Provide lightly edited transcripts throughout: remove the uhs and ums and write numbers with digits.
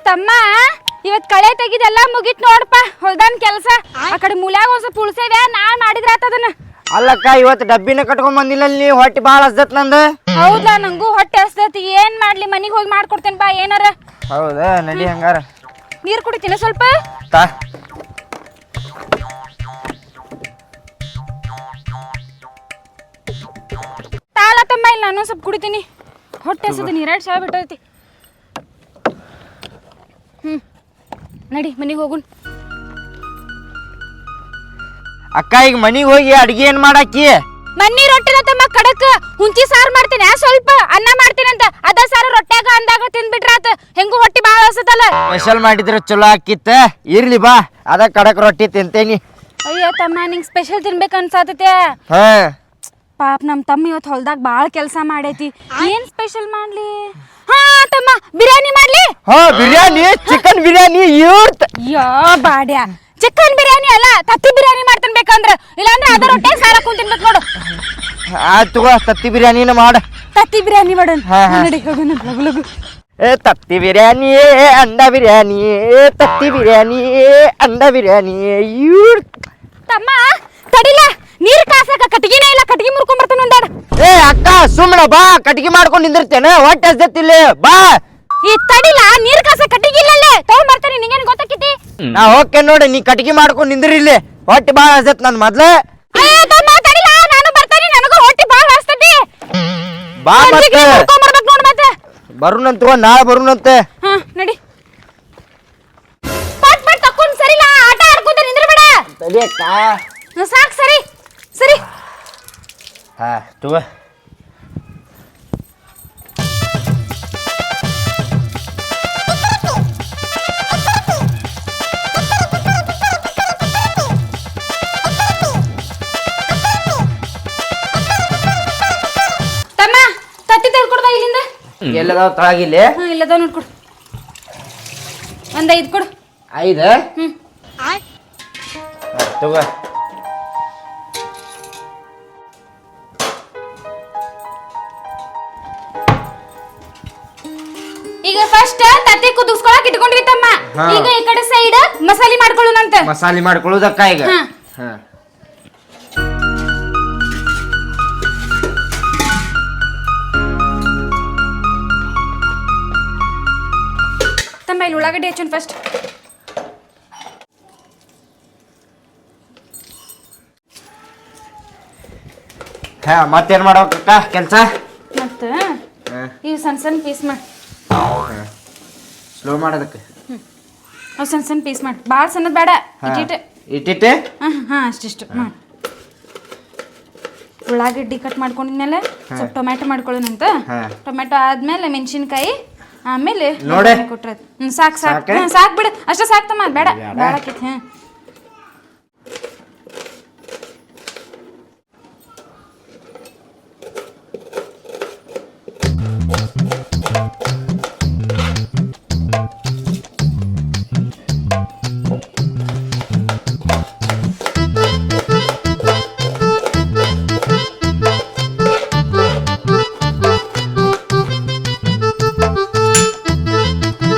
ತಮ್ಮ ಇವತ್ ಕಳೆ ತೆಗಿದೆಲ್ಲ ಮುಗಿತ್ ನೋಡಪ್ಪ ಹೊಲ್ದಾನ್ ಕೆಲಸ ಆ ಕಡೆ ಮೂಲ್ಯಾಗ ಒಂದ್ ಸ್ವಲ್ಪ ಉಳ್ಸೇವ್ಯಾ ನಾಳೆ ಮಾಡಿದ್ರ ಆತದನ್ನ ಅಲ್ಲಕ್ಕ ಇವತ್ತು ಡಬ್ಬಿನ ಕಟ್ಕೊಂಡ್ ಬಂದಿಲ್ಲ ನೀ ಹೊಟ್ಟಿ ಬಾಳ ಹಸ್ದತ್ ನಂದು ಹೌದಾ ನಂಗೂ ಹೊಟ್ಟೆ ಹಸ್ದತಿ ಏನ್ ಮಾಡ್ಲಿ ಮನಿಗ್ ಹೋಗಿ ಮಾಡ್ಕೊಡ್ತೇನೆ ಬಾ ಏನಾರ ಹೌದಾ ನಡಿ ಹಂಗಾರ ನೀರ್ ಕುಡಿತೀನಿ ಸ್ವಲ್ಪ ತಾ ತಾಳ ತಮ್ಮ ಇಲ್ಲ ನಾನು ಸ್ವಲ್ಪ ಕುಡಿತೀನಿ ಹೊಟ್ಟೆ ಹಸದ ನೀರಾಡ್ ಶಾವ ಬಿಟ್ಟೈತಿ ನಡಿ ಮನಿಗ್ ಹೋಗುನ್ ಅಕ್ಕ ಈಗ ಮನಿಗ್ ಹೋಗಿ ಅಡ್ಗೆ ಏನ್ ಮಾಡಾಕಿ ಮನ್ನಿ ರೊಟ್ಟಿನ ತಮ್ಮ ಕಡಕ್ ಹುಂಚಿ ಸಾರು ಮಾಡ್ತೀನಿ ಸ್ವಲ್ಪ ಅನ್ನ ಮಾಡ್ತೀನಿ ಅಂತ ಅದ ಸಾರು ರೊಟ್ಟ್ಯಾಗ ಅಂದಾಗ ತಿಂದ್ಬಿಟ್ರಾತ ಹೆಂಗೂ ಹೊಟ್ಟಿ ಬಾಳ ಹಸತಲ್ಲ ಸ್ಪೆಷಲ್ ಮಾಡಿದ್ರೆ ಚಲೋ ಆಕಿತ್ತ ಇರ್ಲಿ ಬಾ ಅದ ಕಡಕ್ ರೊಟ್ಟಿ ತಿಂತೇನಿ ಅಯ್ಯೋ ತಮ್ಮ ನಿಂಗ್ ಸ್ಪೆಷಲ್ ತಿನ್ಬೇಕು ಅನ್ಸಾತತೆ ಹಾ ಪಾಪ ನಮ್ ತಮ್ಮ ಇವತ್ತು ಹೊಲ್ದಾಗ ಬಾಳ ಕೆಲಸ ಮಾಡೈತಿ ಏನ್ ಸ್ಪೆಷಲ್ ಮಾಡ್ಲಿ ಹಾ ತಮ್ಮ ಬಿರಿಯಾನಿ ಮಾಡ್ಲಿ ಹಾ ಬಿರಿಯಾನಿ ಚಿಕನ್ ಬಿರಿಯಾನಿ ಇವ್ರತ್ ಯಾ ಬಾಡ್ಯಾ ಚಿಕನ್ ಬಿರಿಯಾನಿ ಅಲ್ಲ ತತ್ತಿ ಬಿರಿಯಾನಿ ಮಾಡ್ತೇನೆ ಬೇಕಂದ್ರ ಇಲ್ಲಾಂದ್ರೆ ಅದ ರೊಟ್ಟೆ ಸಾರ ಕುಂತಿನ್ಬೇಕು ನೋಡು ಆಯ್ತು ತಗೋ ತತ್ತಿ ಬಿರಿಯಾನಿನ ಮಾಡ ತತ್ತಿ ಬಿರಿಯಾನಿ ಮಾಡೋಣ ಹಾ, ಹಾ. ನಡಿ ಹೋಗೋಣ ಲಗು ಲಗು ಏ ತತ್ತಿ ಬಿರಿಯಾನಿ ಅಂಡ ಬಿರಿಯಾನಿ ತತ್ತಿ ಬಿರಿಯಾನಿ ಅಂಡ ಬಿರಿಯಾನಿ ಇವ್ರ ತಮ್ಮ ತಡಿಲ ನೀರ್ ಕಾಸಕ ಕಟ್ಟಿಗೆನೇ ಇಲ್ಲ ಕಟ್ಟಿಗೆ ಮುರ್ಕೊಂಡ್ ಬರ್ತಾನೆ ಒಂದಾಡ ಏ ಅಕ್ಕ ಸುಮ್ಮನ ಬಾ ಕಟ್ಗಿ ಮಾಡ್ಕೊಂಡು ನಿಂದಿರ್ತೇನೆ ಹೊಟ್ಟೆ ಹಸ್ದತ್ತಿಲ್ಲ ಬಾ ಈ ತಡಿಲ ನೀರ್ ಕಾಸ ಕಟ್ಟಿಗೆ ಇಲ್ಲಲ್ಲೇ ತಗೊಂಡ್ ಬರ್ತಾನೆ ನಿಂಗೇನ್ ಗೊತ್ತಾಕಿತಿ ನಾ ಹೋಗ್ಕೆ ನೋಡಿ ನೀ ಕಟ್ಗಿ ಮಾಡ್ಕೊಂಡು ನಿಂದ್ರಿ ಇಲ್ಲಿ ಹೊಟ್ಟೆ ಬಾಳ ಹಸ್ದತ್ ನನ್ ಮೊದ್ಲ ಅಯ್ಯೋ ತಮ್ಮ ತಡಿಲ ನಾನು ಬರ್ತಾನೆ ನನಗೂ ಹೊಟ್ಟಿ ಬಾಳ ಹಸ್ತತಿ ಬಾ ಮತ್ತೆ ಮುರ್ಕೊಂಡ್ ಬರ್ಬೇಕು ನೋಡ್ ಮತ್ತೆ ಬರುನಂತ ನಾಳೆ ಬರುನಂತೆ ಹಾ ನಡಿ ಪಟ್ ಪಟ್ ತಕ್ಕೊಂಡ್ ಸರಿಲ ಆಟ ಆಡ್ಕೊಂತ ನಿಂದ್ರಬೇಡ ತಡಿ ಅಕ್ಕ ಸಾಕ್ ಸರಿ ಸರಿ ಹಾ ತಗೋ ತಮ್ಮ ತತ್ತಿ ತೆಗೆದುಕೊಡ್ಬಾ ಇಲ್ಲಿಂದ ಎಲ್ಲದಾವ್ ತಳಗಿಲ್ಲಿ ಹಾ ಇಲ್ಲದ ನೋಡ್ಕೊಡು ಒಂದ್ 5 ಕೊಡು 5 ತಗೋ ಈಗ ಫಸ್ಟ್ ತತ್ತಿ ಕುದಿಸ್ಕೊಳಕ್ ಇಟ್ಕೊಂಡ್ವಿ ತಮ್ಮ ಹಾ. ಈಗ ಈ ಕಡೆ ಸೈಡ್ ಮಸಾಲೆ ಮಾಡ್ಕೊಳ್ಳೋಣಂತ ಮಸಾಲೆ ಮಾಡ್ಕೊಳ್ಳೋದಕ್ಕ ಈಗ ಹಾ. ಹಾ ತಮ್ಮ ಇಲ್ಲಿ ಉಳ್ಳಾಗಡ್ಡಿ ಹಚ್ಚೋಣ ಫಸ್ಟ್ ಹಾ ಮತ್ತೇನ್ ಮಾಡ್ಬೇಕಕ್ಕ ಕೆಲ್ಸ ಮತ್ತ ಇವ್ ಸಣ್ಣ ಸಣ್ಣ ಪೀಸ್ ಮಾಡಿ ಸ್ಲೋ ಮಾಡೋದಕ್ಕೆ ಅವ್ ಸಣ್ಣ ಸಣ್ಣ ಪೀಸ್ ಮಾಡಿ ಭಾಳ ಸಣ್ಣದ್ ಬೇಡ ಇಟ್ಟಿಟ್ಟು ಇಟ್ಟಿಟ್ಟೆ ಹಾ ಅಷ್ಟಿಷ್ಟು ಮಾಡಿ ಉಳ್ಳಾಗಡ್ಡಿ ಕಟ್ ಮಾಡ್ಕೊಂಡಿದ್ಮೇಲೆ ಸ್ವಲ್ಪ ಟೊಮ್ಯಾಟೊ ಮಾಡ್ಕೊಳ್ಳೋಣಂತ ಹಾ. ಟೊಮ್ಯಾಟೊ ಆದ್ಮೇಲೆ ಮೆಣಸಿನ್ಕಾಯಿ ಆಮೇಲೆ ನೋಡೆ. ಕೊಟ್ರ ಸಾಕು ಸಾಕು ಸಾಕೆ? ಸಾಕು ಬಿಡು ಅಷ್ಟೇ ಸಾಕು ತಮ್ಮ ಬೇಡ ಬೇಡ. ಬೇಡ ಆಕೈತಿ ಹಾ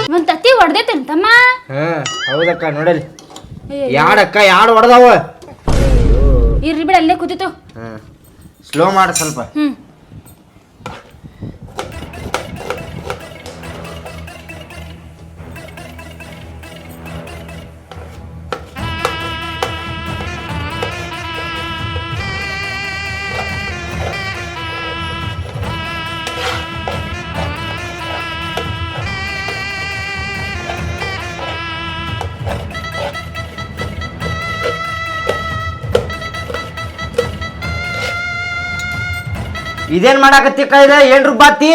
ಒಂದ್ ತತ್ತಿ ಹೊಡೆದೈತೇನ್ ತಮ್ಮ ಹಾ ಹೌದಕ್ಕ ನೋಡಲಿ ಯಾಡಕ್ಕ ಯಾಡ್ ಹೊಡೆದವ ಇರ್ಲಿ ಬಿಡ ಅಲ್ಲೇ ಕೂತಿತ್ತು ಹಾ ಸ್ಲೋ ಮಾಡು ಸ್ವಲ್ಪ ಇದೇನ್ ಮಾಡಾಕತ್ತಿಕ್ಕ ಇದ ಏನ್ ರುಬ್ಬಾತಿ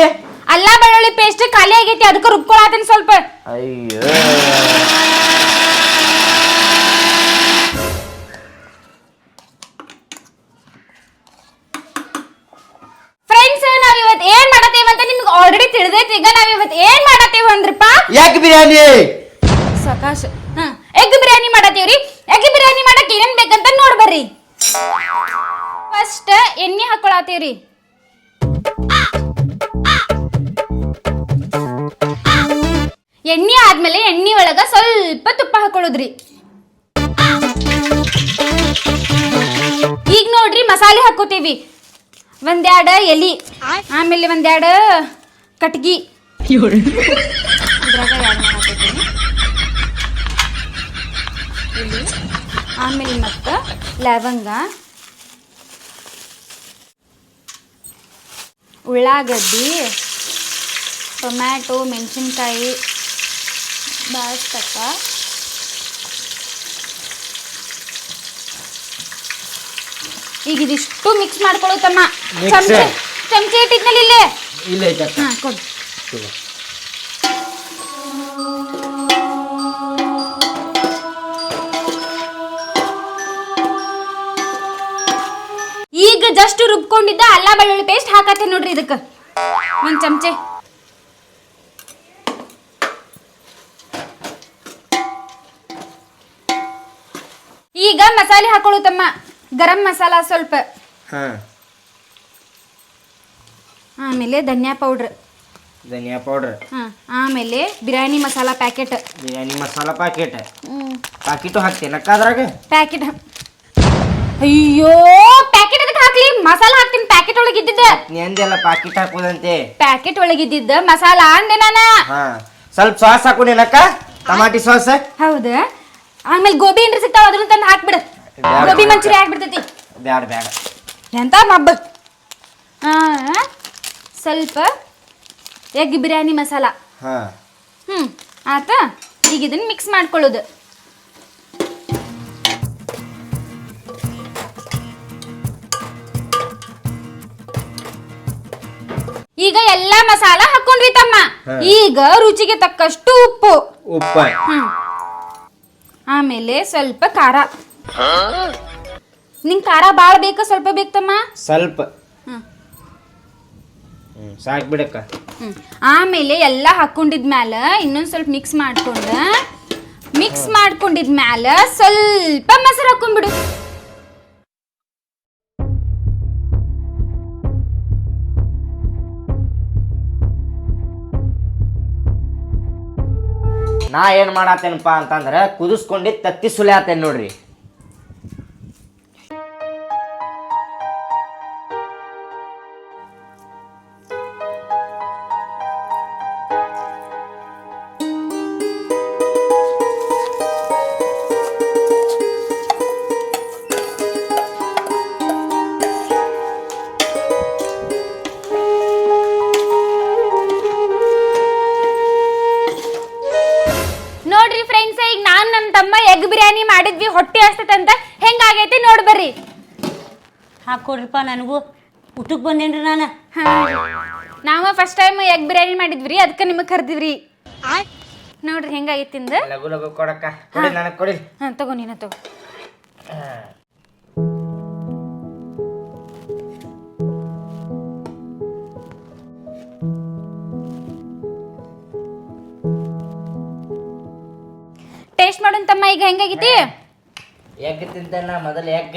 ಅಲ್ಲ ಬೆಳ್ಳುಳ್ಳಿ ಪೇಸ್ಟ್ ಖಾಲಿ ಆಗೈತಿ ಅದಕ್ಕೆ ರುಬ್ಕೊಳತೇನೆ ಸ್ವಲ್ಪ ಅಯ್ಯೋ ಫ್ರೆಂಡ್ಸ್ ನಾವ್ ಇವತ್ತು ಏನ್ ಮಾಡತ್ತೇವ ಅಂತ ನಿಮ್ಗೆ ಆಲ್ರೆಡಿ ತಿಳಿದೈತಿ ಈಗ ನಾವ್ ಇವತ್ತು ಏನ್ ಮಾಡತ್ತೇವ ಅಂದ್ರಪ್ಪ ಯಾಕೆ ಬಿರಿಯಾನಿ ಸಕಾಶ ಎಗ್ ಬಿರಿಯಾನಿ ಮಾಡತ್ತೀವ್ರಿ ಎಗ್ ಬಿರಿಯಾನಿ ಮಾಡಕ್ ಏನೇನ್ ಬೇಕಂತ ನೋಡ್ಬರ್ರಿ ಫಸ್ಟ್ ಎಣ್ಣೆ ಹಾಕೊಳತ್ತೀವ್ರಿ ಎಣ್ಣೆ ಆದ್ಮೇಲೆ ಎಣ್ಣೆ ಒಳಗ ಸ್ವಲ್ಪ ತುಪ್ಪ ಹಾಕೊಳ್ಳೋದ್ರಿ. ಈಗ ನೋಡ್ರಿ ಮಸಾಲೆ ಹಾಕೋತೀವಿ. ಒಂದೆರಡು ಎಲಿ, ಆಮೇಲೆ ಒಂದೆರಡು ಕಟ್ಗಿ, ಇದ್ರಾಗ ಎರಡು ಹಾಕೋತೀನಿ. ಎಲಿ, ಆಮೇಲೆ ಮತ್ತು ಲವಂಗ, ಉಳ್ಳಾಗಡ್ಡಿ, ಟೊಮ್ಯಾಟೊ, ಮೆಣಸಿನ್ಕಾಯಿ, ಬಾಸ್ತಕ್ಕ, ಈಗ ಇದಿಷ್ಟು ಮಿಕ್ಸ್ ಮಾಡ್ಕೊಳ್ಳುತ್ತಮ್ಮ. ಚಮಚೆ ಇಟ್ಟಿದ್ನಲ್ಲಿ ಇಲ್ಲೇ ಇಲ್ಲ ಐತಕ್ಕ. ಹಾಂ ಕೊಡು. ಈಗ ಜಸ್ಟ್ ರುಬ್ಕೊಂಡಿದ್ದ ಅಲ್ಲ ಬೆಳ್ಳುಳ್ಳಿ ಪೇಸ್ಟ್ ಹಾಕತ್ತೆ ನೋಡ್ರಿ. ಇದಕ್ಕೆ ಒಂದು ಚಮಚೆ. ಈಗ ಮಸಾಲೆ ಹಾಕೊಳ್ಳುತ್ತಮ್ಮ. ಗರಂ ಮಸಾಲ ಸ್ವಲ್ಪ, ಆಮೇಲೆ ಧನಿಯಾ ಪೌಡ್ರ್, ಆಮೇಲೆ ಬಿರಿಯಾನಿ ಮಸಾಲ ಪ್ಯಾಕೆಟ್. ಪ್ಯಾಕೆಟು ಹಾಕ್ತೇನಕ್ಕ ಅದ್ರಾಗ? ಪ್ಯಾಕೆಟ್ ಅಯ್ಯೋ ಪ್ಯಾಕೆಟ್ ಅದಕ್ಕೆ ಹಾಕ್ಲಿ, ಮಸಾಲ ಹಾಕ್ತೀನಿ. ಪ್ಯಾಕೆಟ್ ಒಳಗಿದ್ದಿದ್ದ ನೆಂದೆಲ್ಲ ಪ್ಯಾಕೆಟ್ ಹಾಕೋದಂತೆ. ಪ್ಯಾಕೆಟ್ ಒಳಗಿದ್ದಿದ್ದ ಮಸಾಲ ಅಂದೆ ನಾನ. ಸ್ವಲ್ಪ ಸಾಸ್ ಹಾಕೋನೇನಕ್ಕ? Tomato sauce. ಹೌದಾ? ಆಮೇಲೆ ಗೋಬಿ ಏನ್ರಿ ಸಿಗ್ತಾವ ಅದನ್ನ ತಂದು ಹಾಕ್ಬಿಡ. ಗೋಬಿ ಮಂಚೂರಿ ಹಾಕ್ಬಿಡ್ತೈತಿ. ಬ್ಯಾಡ ಬ್ಯಾಡ. ಎಂತ ಮಬ್ಬ. ಸ್ವಲ್ಪ ಎಗ್ ಬಿರಿಯಾನಿ ಮಸಾಲ. ಆತ. ಈಗ ಇದನ್ನ ಮಿಕ್ಸ್ ಮಾಡ್ಕೊಳ್ಳೋದು. ಈಗ ಎಲ್ಲಾ ಮಸಾಲ ಹಾಕೊಂಡ್ವಿ ತಮ್ಮ. ಈಗ ರುಚಿಗೆ ತಕ್ಕಷ್ಟು ಉಪ್ಪು. ಆಮೇಲೆ ಸ್ವಲ್ಪ ಖಾರ. ನಿಂಗೆ ಖಾರ ಬಾಳ ಬೇಕಾ ಸ್ವಲ್ಪ ಬೇಕಮ್ಮ? ಸ್ವಲ್ಪ ಸಾಕ್ ಬಿಡಕ್ಕ. ಆಮೇಲೆ ಎಲ್ಲ ಹಾಕೊಂಡಿದ್ಮ್ಯಾಲ ಇನ್ನೊಂದ್ ಸ್ವಲ್ಪ ಮಿಕ್ಸ್ ಮಾಡ್ಕೊಂಡಿದ್ಮ್ಯಾಲ ಸ್ವಲ್ಪ ಮೊಸರು ಹಾಕೊಂಡ್ಬಿಡು. ನಾ ಏನ್ ಮಾಡತ್ತೇನಪ್ಪ ಅಂತಂದ್ರ ಕುದಿಸ್ಕೊಂಡಿದ್ ತತ್ತಿ ಸುಲಿ ಆತೇನ್ ನೋಡ್ರಿ. ನೋಡ್ರಿ ಫ್ರೆಂಡ್ಸ್, ಈಗ ನಾನ್ ನನ್ನ ತಮ್ಮ ಎಗ್ ಬಿರಿಯಾನಿ ಮಾಡಿದ್ವಿ. ಹೊಟ್ಟೆ ಹಸ್ತೈತಂತ ಹೆಂಗಾಗೈತಿ ನೋಡ್ಬರ್ರಿ. ಹಾಕೊಡ್ರಿಪ್ಪ, ನನಗೂ ಊಟಕ್ಕೆ ಬಂದೇನ್ರಿ ನಾನು. ನಾವು ಫಸ್ಟ್ ಟೈಮ್ ಎಗ್ ಬಿರಿಯಾನಿ ಮಾಡಿದ್ವಿ, ಅದಕ್ಕೆ ನಿಮಗೆ ಕರ್ದಿವ್ರಿ. ನೋಡ್ರಿ ಹೆಂಗಾಗೈತಿ ತಿಂದ. ಲಗು ಲಗು ಕೊಡಕ್ಕ. ಕೊಡಿ ನನಗೆ ಕೊಡಿ. ತಗೋ, ನೀನ ತಗೋ. ಟೇಸ್ಟ್ ಮಾಡೋಣ ತಮ್ಮ. ಈಗ ಹೆಂಗಾಗೈತಿ? ಎಗ್ ತಿಂತೇನ ಮೊದಲು ಎಗ್.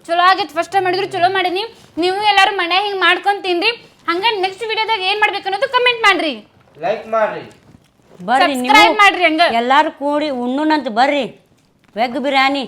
ಚಲೋ ಆಗೈತಿ. ಫಸ್ಟ್ ಟೈಮ್ ಮಾಡಿದ್ರು ಚಲೋ ಮಾಡೀನಿ. ನೀವು ಎಲ್ಲರೂ ಮನ್ಯಾಗ ಹಿಂಗೆ ಮಾಡ್ಕೊಂಡು ತಿನ್ರಿ. ಹಂಗ ನೆಕ್ಸ್ಟ್ ವಿಡಿಯೋದಾಗ ಏನ್ ಮಾಡ್ಬೇಕು ಅನ್ನೋದು ಕಮೆಂಟ್ ಮಾಡ್ರಿ, ಲೈಕ್ ಮಾಡ್ರಿ, ಬರ್ರಿ ಸಬ್ಸ್ಕ್ರೈಬ್ ಮಾಡ್ರಿ. ಹಂಗ ಎಲ್ಲಾರು ಕೂಡಿ ಉಣ್ಣುನಂತ ಬರ್ರಿ ಎಗ್ ಬಿರಿಯಾನಿ.